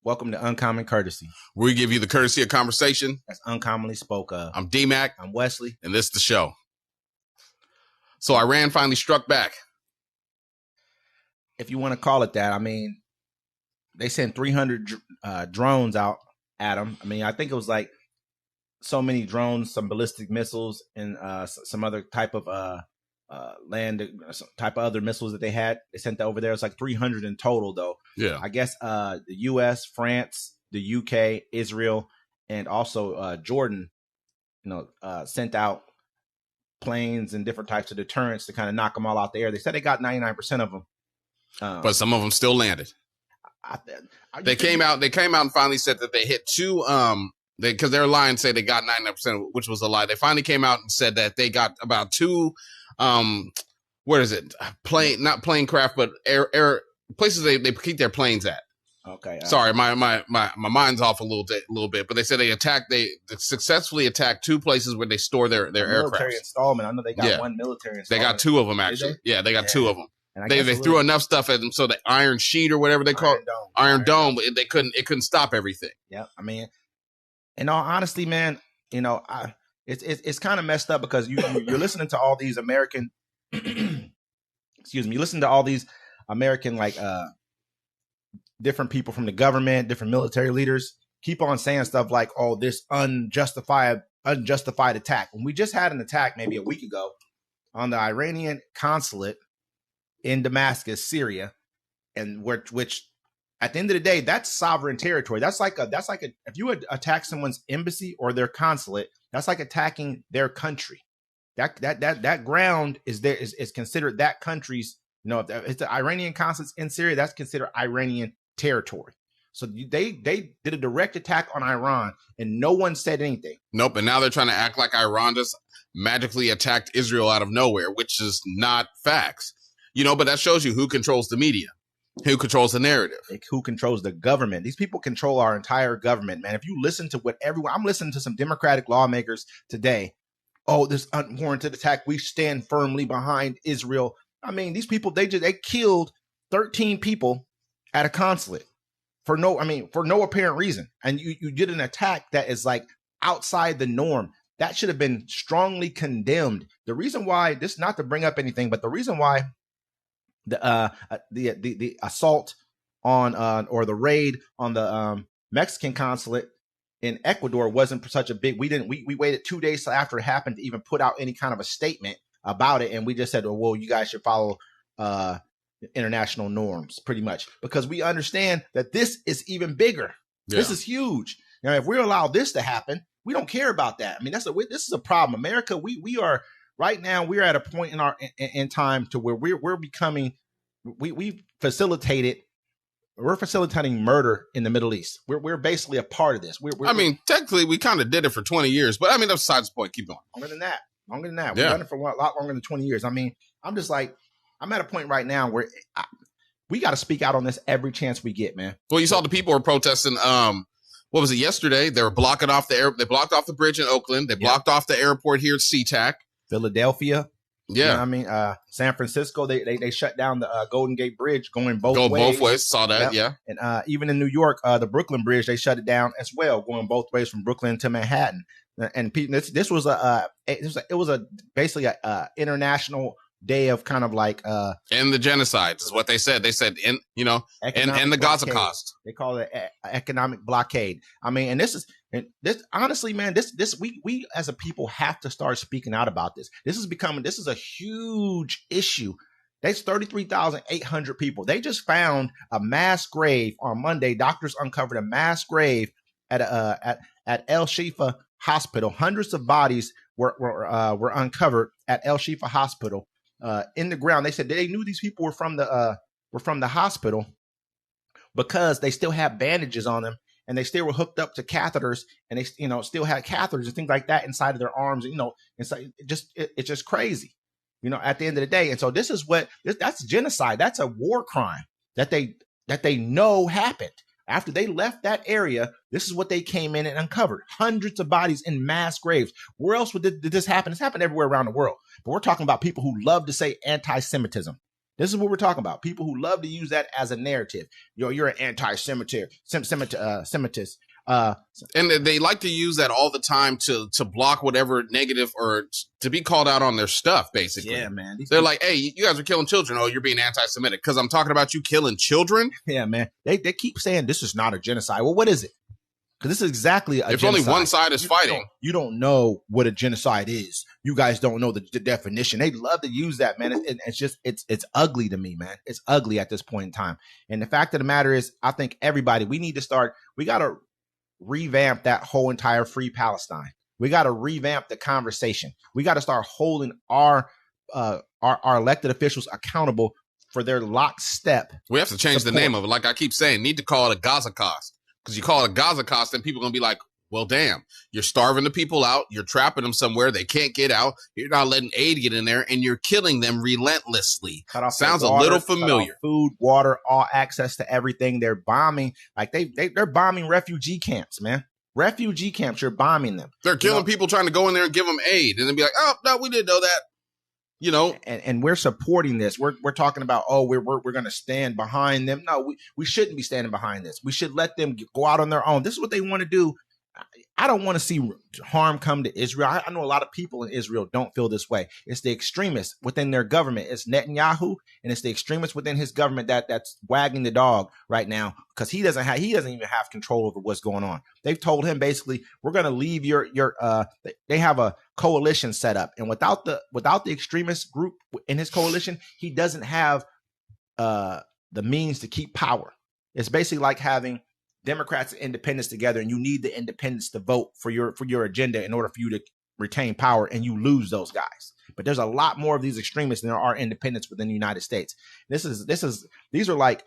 Welcome to Uncommon Courtesy. We give you the courtesy of conversation. That's uncommonly spoke of. I'm D-Mac. I'm Wesley. And this is the show. So Iran finally struck back. If you want to call it that, I mean, they sent 300 drones out at them. I mean, I think it was like so many drones, some ballistic missiles, and some other type of land type of other missiles that they had. They sent that over there. It's like 300 in total, though. Yeah. I guess the U.S., France, the UK, Israel, and also Jordan, sent out planes and different types of deterrents to kind of knock them all out the air. They said they got 99% of them. But some of them still landed. They came out and finally said that they hit two, because their line said they got 99%, which was a lie. They finally came out and said that they got about two, what is it? Not plane craft, but air places they keep their planes at. Okay. Sorry, my mind's off a little bit, but they said they successfully attacked two places where they store their aircraft. Military installment. I know they got one military installment. They got two of them, actually. They got two of them. And they threw enough stuff at them, so the iron sheet or whatever they call it, Iron Dome, it couldn't stop everything. Yeah, I mean, in all honesty, man, it's kind of messed up because you're listening to all these American, excuse me, you listen to all these American different people from the government, different military leaders keep on saying stuff like, "Oh, this unjustified attack." When we just had an attack maybe a week ago on the Iranian Consulate in Damascus, Syria, and which at the end of the day, that's sovereign territory. That's like if you would attack someone's embassy or their consulate, that's like attacking their country. That ground is considered that country's. If it's the Iranian consulates in Syria, that's considered Iranian territory. So they did a direct attack on Iran, and no one said anything. Nope. And now they're trying to act like Iran just magically attacked Israel out of nowhere, which is not facts. But that shows you who controls the media, who controls the narrative, who controls the government. These people control our entire government, man. If you listen to I'm listening to some Democratic lawmakers today. Oh, this unwarranted attack. We stand firmly behind Israel. I mean, these people, they killed 13 people at a consulate for no apparent reason. And you did an attack that is like outside the norm. That should have been strongly condemned. The reason why, this not to bring up anything, but the reason why the assault on or the raid on the Mexican consulate in Ecuador wasn't such a big. We waited 2 days after it happened to even put out any kind of a statement about it, and we just said, well, you guys should follow international norms, pretty much, because we understand that this is even bigger. Yeah. This is huge. If we allow this to happen, we don't care about that. I mean, this is a problem. America, we are right now. We're at a point in time to where we're becoming. We're facilitating murder in the Middle East. We're basically a part of this. Technically, we kind of did it for 20 years, but that's besides the point. Keep going. Longer than that. We've done it for a lot longer than 20 years. I mean, I'm just like, I'm at a point right now where we got to speak out on this every chance we get, man. Well, you saw the people were protesting. What was it yesterday? They were blocking off They blocked off the bridge in Oakland. They blocked off the airport here at SeaTac. Philadelphia. Yeah. San Francisco, they shut down the Golden Gate Bridge going both ways. Saw that. Yep. Yeah. And even in New York, the Brooklyn Bridge, they shut it down as well, going both ways from Brooklyn to Manhattan. And this was basically a international day of kind of like end the genocide is what they said. They said end the Gaza cost. They call it economic blockade. I mean, and this honestly, man, this we as a people have to start speaking out about this. This is a huge issue. There's 33,800 people. They just found a mass grave on Monday. Doctors uncovered a mass grave at El Shifa Hospital. Hundreds of bodies were uncovered at El Shifa Hospital in the ground. They said they knew these people were from the hospital because they still had bandages on them, and they still were hooked up to catheters, and they still had catheters and things like that inside of their arms. It's just crazy. At the end of the day. And so that's genocide. That's a war crime that they know happened. After they left that area, this is what they came in and uncovered. Hundreds of bodies in mass graves. Where else did this happen? It's happened everywhere around the world. But we're talking about people who love to say anti-Semitism. This is what we're talking about. People who love to use that as a narrative. You're an anti-Semitist. And they like to use that all the time to block whatever negative or to be called out on their stuff, basically. Yeah, man. They're like, hey, you guys are killing children. Oh, you're being anti-Semitic because I'm talking about you killing children? Yeah, man. They keep saying this is not a genocide. Well, what is it? Because this is exactly a genocide. If only one side is fighting. You don't know what a genocide is. You guys don't know the definition. They love to use that, man. It's ugly to me, man. It's ugly at this point in time. And the fact of the matter is, I think everybody, we got to revamp that whole entire Free Palestine. We got to revamp the conversation. We got to start holding our elected officials accountable for their lockstep. We have to change the name of it. Like I keep saying, need to call it a Gaza cost. Because you call it a Gaza cost, then people are going to be like, well, damn, you're starving the people out. You're trapping them somewhere. They can't get out. You're not letting aid get in there, and you're killing them relentlessly. Sounds a little familiar. Food, water, all access to everything. They're bombing. Like they're bombing refugee camps, man. Refugee camps, you're bombing them. They're killing people trying to go in there and give them aid. And then be like, oh, no, we didn't know that. You know, and we're supporting this. We're talking about, oh, we're going to stand behind them. No, we shouldn't be standing behind this. We should let them go out on their own. This is what they want to do. I don't want to see harm come to Israel. I know a lot of people in Israel don't feel this way. It's the extremists within their government. It's Netanyahu, and it's the extremists within his government that's wagging the dog right now because he doesn't even have control over what's going on. They've told him basically, we're going to leave they have a coalition set up, and without the extremist group in his coalition, he doesn't have the means to keep power. It's basically like having Democrats and independents together, and you need the independents to vote for your agenda in order for you to retain power, and you lose those guys. But there's a lot more of these extremists than there are independents within the United States. These are like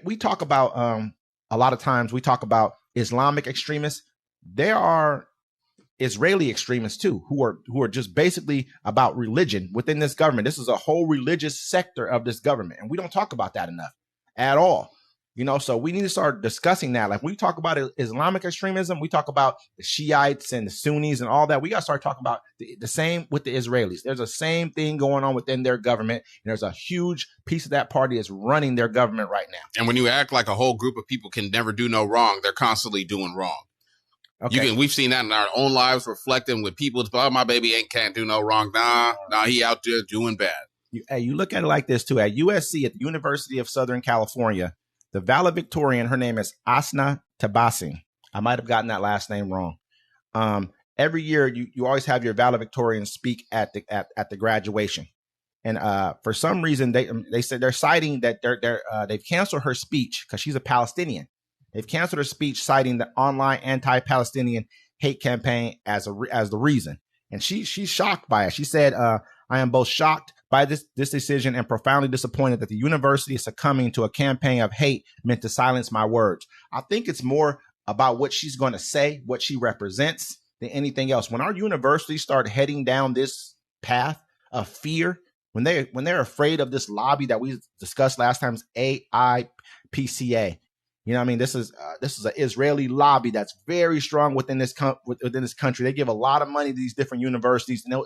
we talk about a lot of times we talk about Islamic extremists. There are Israeli extremists too, who are just basically about religion within this government. This is a whole religious sector of this government, and we don't talk about that enough at all. You know, so we need to start discussing that. Like we talk about Islamic extremism, we talk about the Shiites and the Sunnis and all that. We got to start talking about the same with the Israelis. There's the same thing going on within their government. And there's a huge piece of that party that's running their government right now. And when you act like a whole group of people can never do no wrong, they're constantly doing wrong. Okay. We've seen that in our own lives, reflecting with people. Oh, my baby can't do no wrong. Nah, he out there doing bad. You look at it like this too. At USC, at the University of Southern California, the valedictorian, her name is Asna Tabassi. I might have gotten that last name wrong. Every year, you always have your valedictorian speak at the graduation, and for some reason they said they're citing that they've canceled her speech because she's a Palestinian. They've canceled her speech, citing the online anti-Palestinian hate campaign as the reason, and she's shocked by it. She said, "I am both shocked by this decision and profoundly disappointed that the university is succumbing to a campaign of hate meant to silence my words." I think it's more about what she's going to say, what she represents, than anything else. When our universities start heading down this path of fear, when they're afraid of this lobby that we discussed last time, AIPCA. You know what I mean? This is an Israeli lobby that's very strong within this country. They give a lot of money to these different universities, and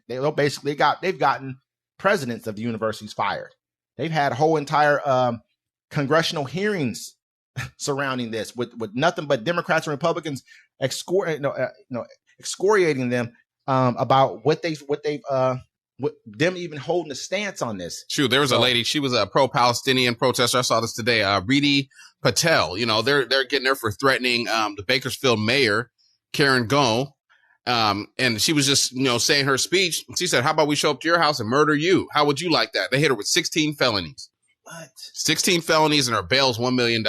they'll basically they've gotten presidents of the universities fired. They've had whole entire congressional hearings surrounding this with nothing but Democrats and Republicans excoriating them about them even holding a stance on this. Shoot, there was a lady. She was a pro-Palestinian protester. I saw this today. Ridi Patel. You know, they're getting her for threatening the Bakersfield mayor, Karen Goh. And she was just, saying her speech. She said, how about we show up to your house and murder you? How would you like that? They hit her with 16 felonies. What? 16 felonies, and her bail's $1 million.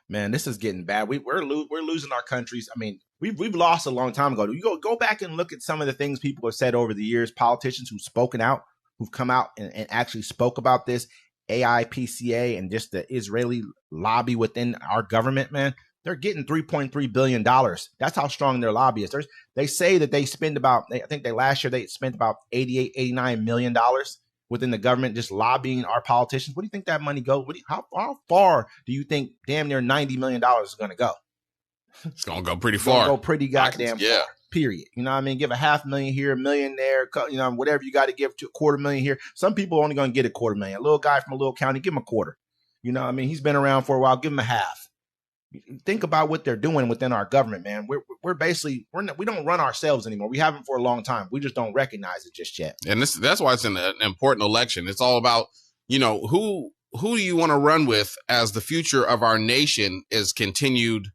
Man, this is getting bad. We're losing our countries. I mean, we've lost a long time ago. You go back and look at some of the things people have said over the years, politicians who've spoken out, who've come out and actually spoke about this, AIPCA and just the Israeli lobby within our government, man. They're getting $3.3 billion. That's how strong their lobby is. They say that they spend I think last year they spent about $89 million within the government just lobbying our politicians. What do you think that money goes? How far do you think damn near $90 million is going to go? It's going to go pretty far. Go pretty goddamn far. period. You know what I mean? Give $500,000 here, $1 million there, you know, whatever you got to give to $250,000 here. Some people are only going to get $250,000. A little guy from a little county, give him a quarter. You know what I mean? He's been around for a while, give him a half. Think about what they're doing within our government, man. We're basically, we don't run ourselves anymore. We haven't for a long time. We just don't recognize it just yet. And that's why it's an important election. It's all about, you know, who do you want to run with as the future of our nation is continued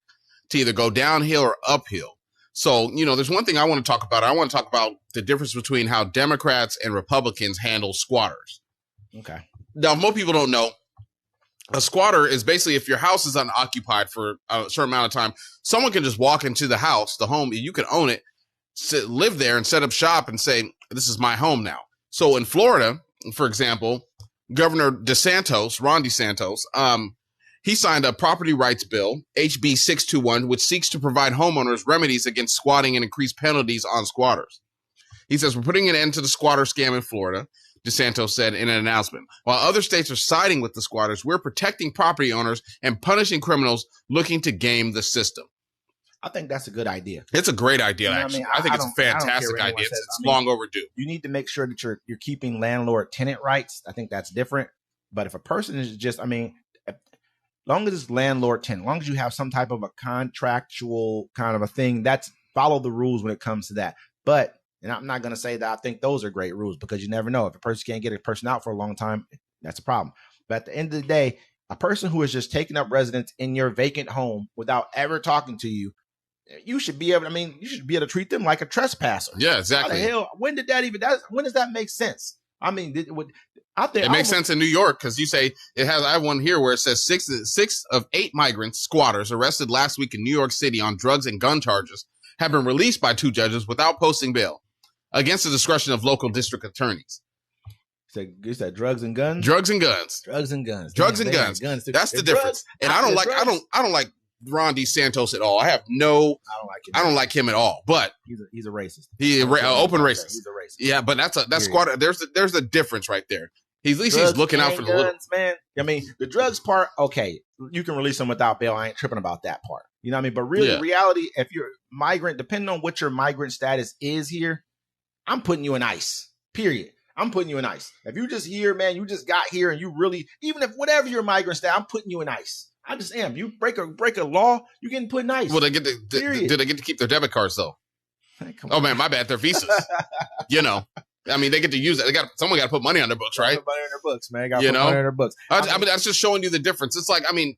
to either go downhill or uphill. So, you know, there's one thing I want to talk about. I want to talk about the difference between how Democrats and Republicans handle squatters. Okay. Now, most people don't know. A squatter is basically if your house is unoccupied for a certain amount of time, someone can just walk into the house, the home, you can own it, live there and set up shop and say, this is my home now. So in Florida, for example, Governor DeSantis, Ron Desantis, he signed a property rights bill, HB 621, which seeks to provide homeowners remedies against squatting and increase penalties on squatters. He says, we're putting an end to the squatter scam in Florida, DeSantis said in an announcement. While other states are siding with the squatters, we're protecting property owners and punishing criminals looking to game the system. I think that's a good idea. It's a great idea, actually. I think it's a fantastic idea. It's long overdue. You need to make sure that you're keeping landlord-tenant rights. I think that's different. But if a person is just, as long as it's landlord-tenant, as long as you have some type of a contractual kind of a thing, that's follow the rules when it comes to that. But, and I'm not going to say that I think those are great rules because you never know. If a person can't get a person out for a long time, that's a problem. But at the end of the day, a person who is just taking up residence in your vacant home without ever talking to you, you should be able to treat them like a trespasser. Yeah, exactly. How the hell, when does that make sense? I mean, out there, it makes sense in New York because you say I have one here where it says 6 of 8 migrants, squatters arrested last week in New York City on drugs and gun charges have been released by 2 judges without posting bail against the discretion of local district attorneys. You said drugs and guns? Drugs and guns. Drugs and guns. Drugs and guns. That's the difference. And I don't like Ron Desantis at all. I don't like him at all. But he's a racist. He's open racist. He's a racist. Yeah, but that's squatter. There's a difference right there. At least he's looking out for the little man. I mean, the drugs part, okay, you can release them without bail. I ain't tripping about that part. You know what I mean? But really, reality, if you're a migrant, depending on what your migrant status is here, I'm putting you in ICE. Period. I'm putting you in ICE. If you just here, man, you just got here and you really, even if whatever your migrant status, I'm putting you in ICE. I just am. You break a law, you're getting put in ICE. Well, did they get to keep their debit cards though? Hey, oh man, my bad. Their visas. You know, I mean, they get to use it. Someone got to put money on their books, right? Put money on their books, man. Got to put money on their books. I mean, that's just showing you the difference. It's like, I mean,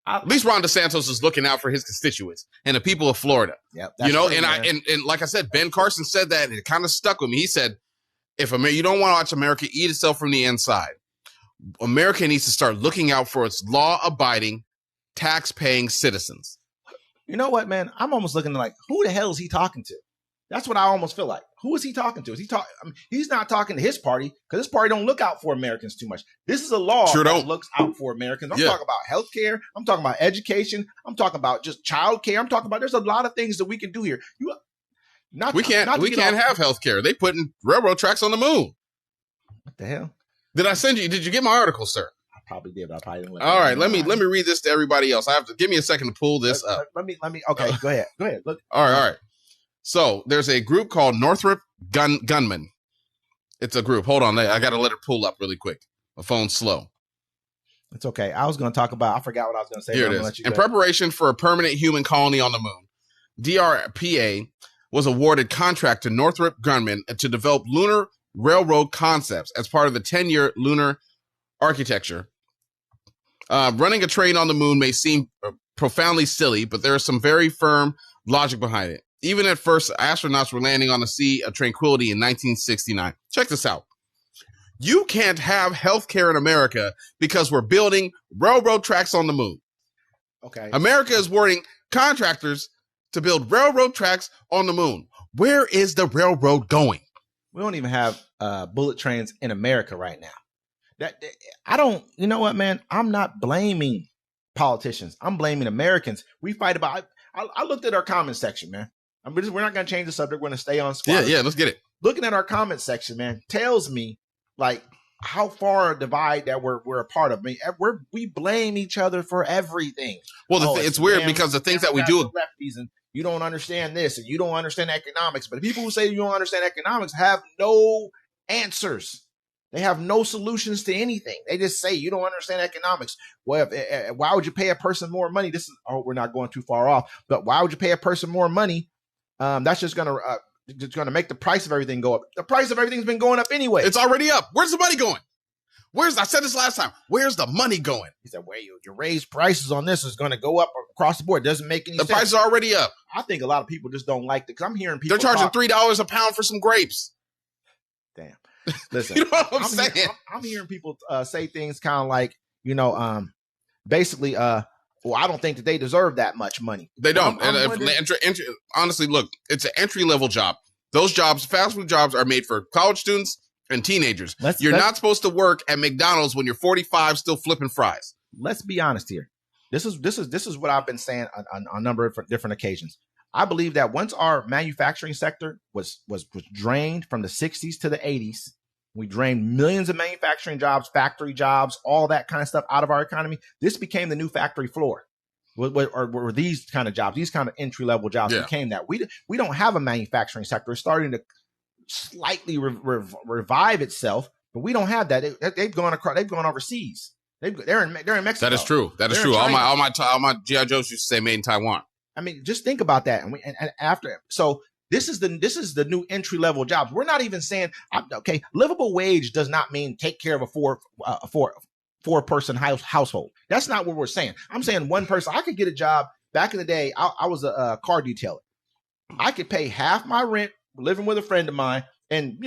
at least Ron DeSantis is looking out for his constituents and the people of Florida. Yep, you know, true, and like I said, Ben Carson said that, and it kind of stuck with me. He said, if you don't want to watch America eat itself from the inside, America needs to start looking out for its law-abiding, tax-paying citizens. You know what, man? I'm almost looking like, who the hell is he talking to? That's what I almost feel like. Who is he talking to? He's not talking to his party because his party don't look out for Americans too much. This is a law that looks out for Americans. I'm talking about healthcare. I'm talking about education. I'm talking about just childcare. I'm talking about there's a lot of things that we can do here. We can't have healthcare. They putting railroad tracks on the moon. What the hell? Did you get my article, sir? I probably did, but I probably didn't. All right, let me read this to everybody else. I have to give me a second to pull this up. Let me. Okay, go ahead. Look. All right. So there's a group called Northrop Gunmen. It's a group. Hold on, I got to let it pull up really quick. My phone's slow. It's okay. I was going to talk about. I forgot what I was going to say. Here it is. In preparation for a permanent human colony on the moon, DRPA was awarded contract to Northrop Grumman to develop lunar railroad concepts as part of the 10-year lunar architecture. Running a train on the moon may seem profoundly silly, but there is some very firm logic behind it. Even at first, astronauts were landing on the Sea of Tranquility in 1969. Check this out. You can't have healthcare in America because we're building railroad tracks on the moon. Okay. America is awarding contractors to build railroad tracks on the moon. Where is the railroad going? We don't even have bullet trains in America right now. You know what, man? I'm not blaming politicians. I'm blaming Americans. We fight about, I looked at our comment section, man. We're not going to change the subject. We're going to stay on squatters. Yeah, let's get it. Looking at our comment section, man, tells me like how far a divide that we're a part of. I mean, we blame each other for everything. Well, it's weird because the things that we do, lefties and you don't understand this and you don't understand economics. But the people who say you don't understand economics have no answers. They have no solutions to anything. They just say you don't understand economics. Well, why would you pay a person more money? We're not going too far off, but why would you pay a person more money? That's just going to make the price of everything go up. The price of everything's been going up anyway. It's already up. Where's the money going? I said this last time. Where's the money going? He said, well, you raise prices on this is going to go up across the board. It doesn't make any sense. The price is already up. I think a lot of people just don't like it because I'm hearing people. They're charging $3 a pound for some grapes. Damn. Listen, you know what I'm saying? I'm hearing people say things kind of like, basically, well, I don't think that they deserve that much money. They don't. Honestly, look, it's an entry-level job. Those jobs, fast food jobs, are made for college students and teenagers. You're not supposed to work at McDonald's when you're 45 still flipping fries. Let's be honest here. This is what I've been saying on a number of different occasions. I believe that once our manufacturing sector was drained from the 60s to the 80s, we drained millions of manufacturing jobs, factory jobs, all that kind of stuff out of our economy. This became the new factory floor. Were these kind of jobs, these kind of entry-level jobs became that. We don't have a manufacturing sector. It's starting to slightly revive itself, but we don't have that. They've gone overseas. They're in Mexico. That is true. That is true. All my GI Joes used to say made in Taiwan. I mean, just think about that. This is the new entry level jobs. We're not even saying livable wage does not mean take care of a four person household. That's not what we're saying. I'm saying one person. I could get a job back in the day. I was a car detailer. I could pay half my rent living with a friend of mine and,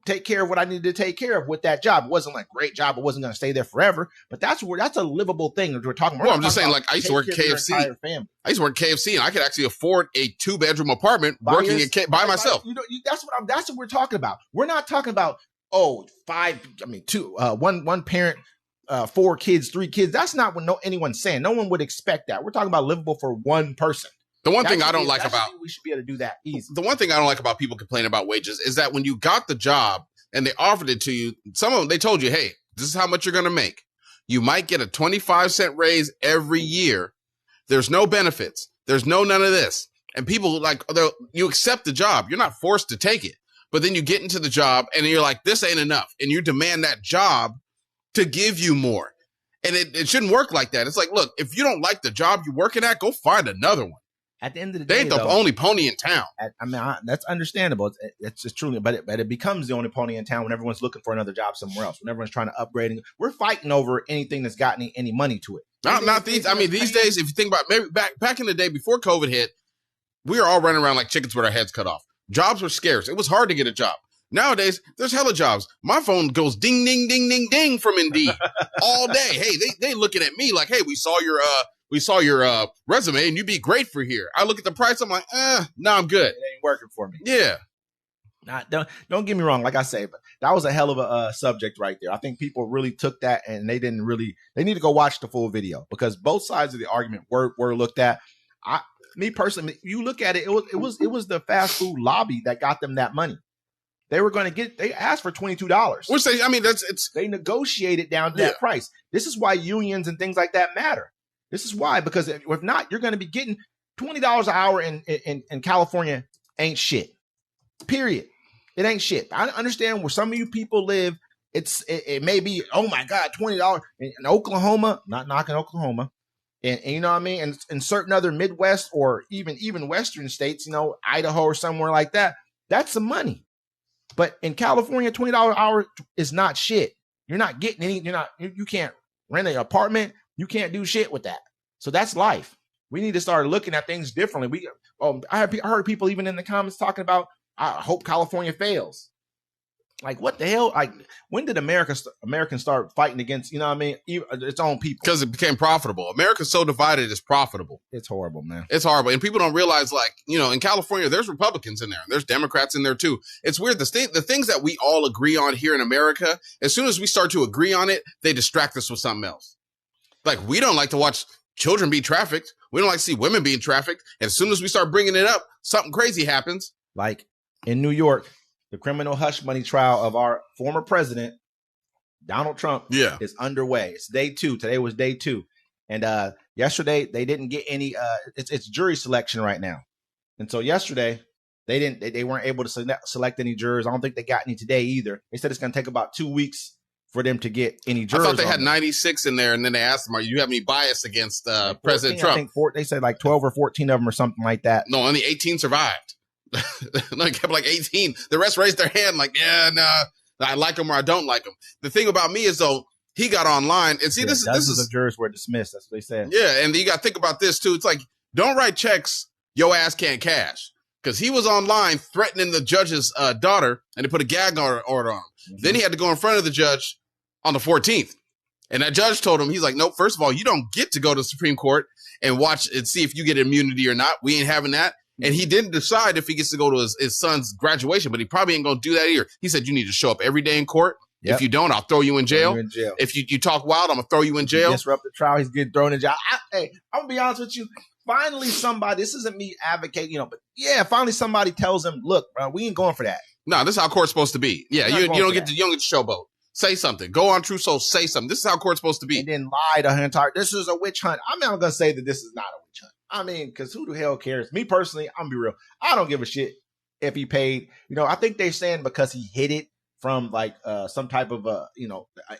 take care of what I needed to take care of with that job. It wasn't like a great job. It wasn't going to stay there forever, but that's a livable thing that we're talking about. Well, I'm just saying, like, I used to work at KFC. I used to work at KFC, and I could actually afford a 2-bedroom apartment working by myself. That's what we're talking about. We're not talking about, one parent, 4 kids, 3 kids. That's not what anyone's saying. No one would expect that. We're talking about livable for one person. The one thing I don't like about we should be able to do that easy. The one thing I don't like about people complaining about wages is that when you got the job and they offered it to you, some of them, they told you, hey, this is how much you're going to make. You might get a 25-cent raise every year. There's no benefits. There's none of this. And people you accept the job. You're not forced to take it. But then you get into the job and you're like, this ain't enough. And you demand that job to give you more. And it shouldn't work like that. It's like, look, if you don't like the job you're working at, go find another one. At the end of the day, they ain't the only pony in town. That's understandable. It's just truly, but it becomes the only pony in town when everyone's looking for another job somewhere else. When everyone's trying to upgrade, we're fighting over anything that's got any money to it. Not these. I mean, these days, if you think about maybe back in the day before COVID hit, we were all running around like chickens with our heads cut off. Jobs were scarce. It was hard to get a job. Nowadays, there's hella jobs. My phone goes ding, ding, ding, ding, ding from Indeed all day. Hey, they looking at me like, hey, we saw your resume and you'd be great for here. I look at the price. I'm like, no, I'm good. It ain't working for me. Yeah. Don't get me wrong. Like I say, but that was a hell of a subject right there. I think people really took that and they need to go watch the full video because both sides of the argument were looked at. Me personally, you look at it, it was the fast food lobby that got them that money. They were going to they asked for $22. Which they negotiated down to that price. This is why unions and things like that matter. This is why, because if not, you're going to be getting $20 an hour in California ain't shit. Period. It ain't shit. I understand where some of you people live. It may be, oh my God, $20 in Oklahoma, not knocking Oklahoma. And you know what I mean? And in certain other Midwest or even Western states, Idaho or somewhere like that, that's some money. But in California, $20 an hour is not shit. You're not getting any, you can't rent an apartment. You can't do shit with that. So that's life. We need to start looking at things differently. I heard people even in the comments talking about, I hope California fails. Like, what the hell? Like, when did Americans start fighting against, its own people? Because it became profitable. America's so divided, it's profitable. It's horrible, man. It's horrible. And people don't realize, in California, there's Republicans in there. There's Democrats in there, too. It's weird. The things that we all agree on here in America, as soon as we start to agree on it, they distract us with something else. Like, we don't like to watch children be trafficked. We don't like to see women being trafficked. And as soon as we start bringing it up, something crazy happens. Like in New York, the criminal hush money trial of our former president, Donald Trump, is underway. It's day 2. Today was day 2. And yesterday, they didn't get any, it's jury selection right now. And so yesterday, they weren't able to select any jurors. I don't think they got any today either. They said it's going to take about 2 weeks for them to get any jurors. I thought they had 96 in there, and then they asked them, "Do you have any bias against like 14, President Trump?" I think they said like 12 or 14 of them or something like that. No, only 18 survived. They kept like 18. The rest raised their hand like, "Yeah, nah, I like him or I don't like him." The thing about me is though, he got online and see, this is the jurors were dismissed. That's what they said. Yeah, and you got to think about this too. It's like, don't write checks your ass can't cash. Because he was online threatening the judge's daughter, and they put a gag order on him. Mm-hmm. Then he had to go in front of the judge on the 14th. And that judge told him, he's like, nope, first of all, you don't get to go to the Supreme Court and watch and see if you get immunity or not. We ain't having that. And he didn't decide if he gets to go to his son's graduation, but he probably ain't going to do that either. He said, you need to show up every day in court. Yep. If you don't, I'll throw you in jail. If you talk wild, I'm going to throw you in jail. Disrupt the trial, he's getting thrown in jail. Hey, I'm going to be honest with you. Finally, somebody, this isn't me advocating, but yeah, finally somebody tells him, look, bro, we ain't going for that. No, this is how court's supposed to be. Yeah, you don't get to showboat. Say something. Go on True Soul, say something. This is how court's supposed to be. And then lie the entire, this is a witch hunt. I'm not going to say that this is not a witch hunt. I mean, because who the hell cares? Me personally, I'm going to be real. I don't give a shit if he paid. I think they're saying because he hid it from like some type of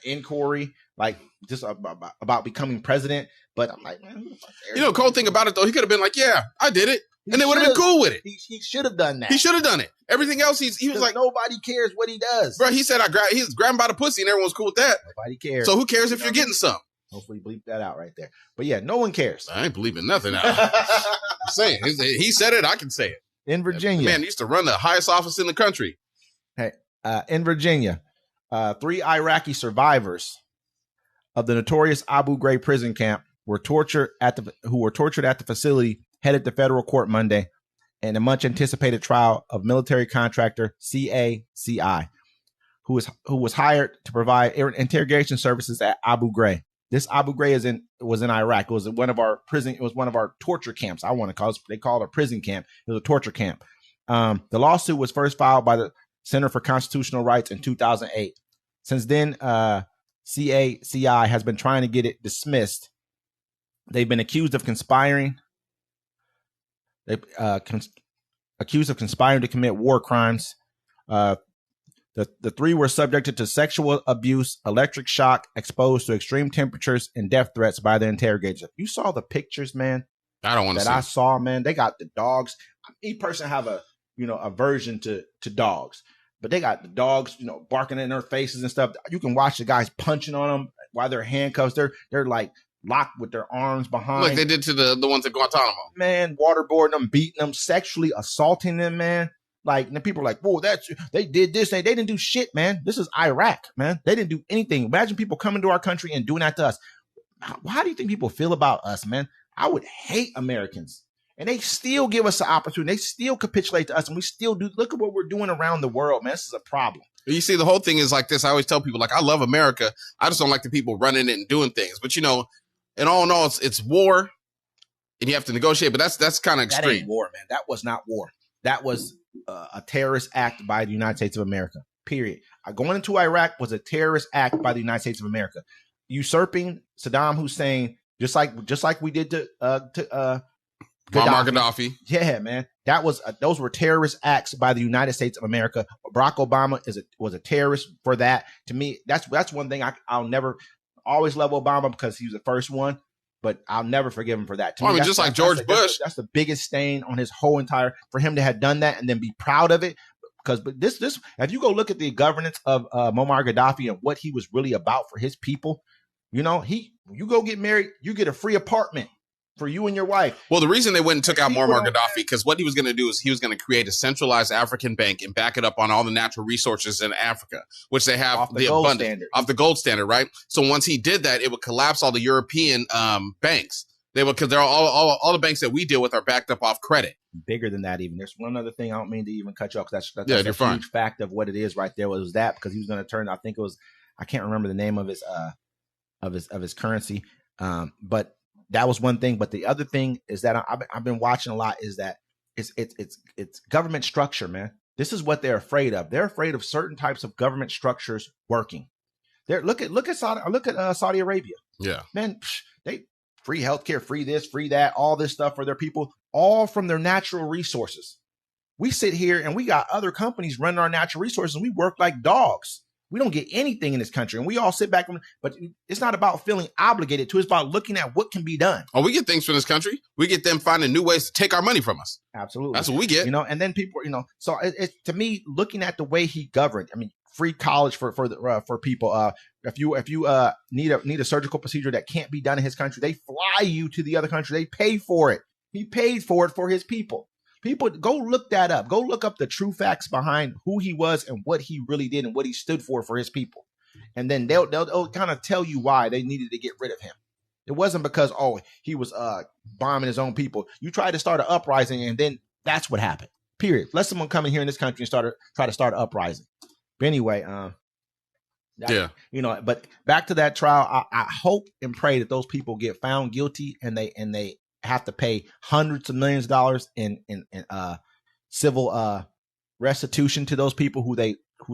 inquiry, like just about becoming president. But I'm like, man, who the fuck cares? Cool thing about it though, he could have been like, yeah, I did it, and they would have been cool with it. He should have done that. He should have done it. Everything else, he was like, nobody cares what he does, bro. He said he was grabbing by the pussy, and everyone's cool with that. Nobody cares. So who cares if you're getting some? Hopefully, bleep that out right there. But yeah, no one cares. I ain't believing nothing out. I'm saying he said it. I can say it. In Virginia, man used to run the highest office in the country. Hey, in Virginia. 3 Iraqi survivors of the notorious Abu Ghraib prison camp were tortured at the facility headed to federal court Monday in a much anticipated trial of military contractor CACI, who was hired to provide interrogation services at Abu Ghraib. This Abu Ghraib was in Iraq. It was one of our torture camps. I want to call it. They call it a prison camp. It was a torture camp. The lawsuit was first filed by the Center for Constitutional Rights in 2008. Since then, CACI has been trying to get it dismissed. They've been accused of conspiring. Accused of conspiring to commit war crimes. The 3 were subjected to sexual abuse, electric shock, exposed to extreme temperatures, and death threats by the interrogators. You saw the pictures, man. I don't want to see. I saw, man. They got the dogs. Me personally have a aversion to dogs. But they got the dogs, barking in their faces and stuff. You can watch the guys punching on them while they're handcuffs. They're like locked with their arms behind. Like they did to the ones at Guantanamo. Man, waterboarding them, beating them, sexually assaulting them, man. Like, and people are like, whoa, they did this. They didn't do shit, man. This is Iraq, man. They didn't do anything. Imagine people coming to our country and doing that to us. How do you think people feel about us, man? I would hate Americans. And they still give us the opportunity. They still capitulate to us, and we still do. Look at what we're doing around the world, man. This is a problem. You see, the whole thing is like this. I always tell people, like, I love America. I just don't like the people running it and doing things. But, in all in all, it's war, and you have to negotiate. But that's kind of extreme. That ain't war, man. That was not war. That was a terrorist act by the United States of America, period. Going into Iraq was a terrorist act by the United States of America. Usurping Saddam Hussein, just like we did to Muammar Gaddafi. Yeah, man. Those were terrorist acts by the United States of America. Barack Obama was a terrorist for that. To me, that's one thing I'll never always love Obama because he was the first one, but I'll never forgive him for that. To me, just like George Bush. That's the biggest stain on his whole entire, for him to have done that and then be proud of it. But this, if you go look at the governance of Muammar Gaddafi and what he was really about for his people, you go get married, you get a free apartment for you and your wife. Well, the reason they went and took out Muammar Gaddafi, because what he was going to do is he was going to create a centralized African bank and back it up on all the natural resources in Africa, which they have the abundance of the gold standard, right? So once he did that, it would collapse all the European banks. They would, because they're all the banks that we deal with are backed up off credit. Bigger than that, even. There's one other thing. I don't mean to even cut you off. That's a huge fact of what it is right there. Was that because he was going to turn? I think it was. I can't remember the name of his currency, but. That was one thing, but the other thing is that I've been watching a lot is that it's government structure, man. This is what they're afraid of. They're afraid of certain types of government structures working. Look at Saudi Arabia. Yeah, man, free healthcare, free this, free that, all this stuff for their people, all from their natural resources. We sit here and we got other companies running our natural resources and we work like dogs. We don't get anything in this country and we all sit back. But it's not about feeling obligated to. It's about looking at what can be done. Oh, we get things from this country. We get them finding new ways to take our money from us. Absolutely. That's what we get. And then people, so it's to me, looking at the way he governed, I mean, free college for people. If you need a surgical procedure that can't be done in his country, they fly you to the other country. They pay for it. He paid for it for his people. People, go look that up. Go look up the true facts behind who he was and what he really did and what he stood for his people. And then they'll kind of tell you why they needed to get rid of him. It wasn't because, he was bombing his own people. You tried to start an uprising, and then that's what happened. Period. Let someone come in here in this country and try to start an uprising. But anyway, but back to that trial, I hope and pray that those people get found guilty and they have to pay hundreds of millions of dollars in civil restitution to those people who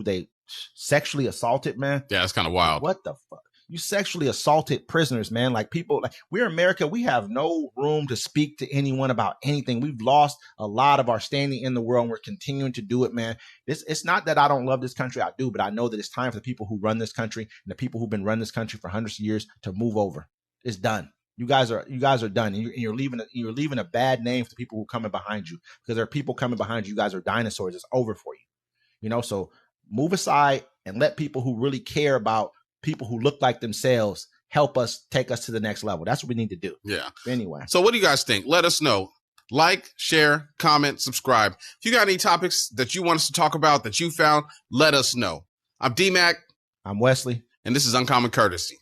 they sexually assaulted, man. Yeah, it's kind of wild. What the fuck? You sexually assaulted prisoners, man. Like, people, like, we're America. We have no room to speak to anyone about anything. We've lost a lot of our standing in the world, and we're continuing to do it, man. It's not that I don't love this country. I do, but I know that it's time for the people who run this country and the people who've been running this country for hundreds of years to move over. It's done. You guys are done, and you're leaving a bad name for the people who are coming behind you, because there are people coming behind you. You guys are dinosaurs. It's over for you. So move aside and let people who really care about people who look like themselves help us take us to the next level. That's what we need to do. Yeah. Anyway. So what do you guys think? Let us know. Like, share, comment, subscribe. If you got any topics that you want us to talk about that you found, let us know. I'm D-Mac. I'm Wesley. And this is Uncommon Courtesy.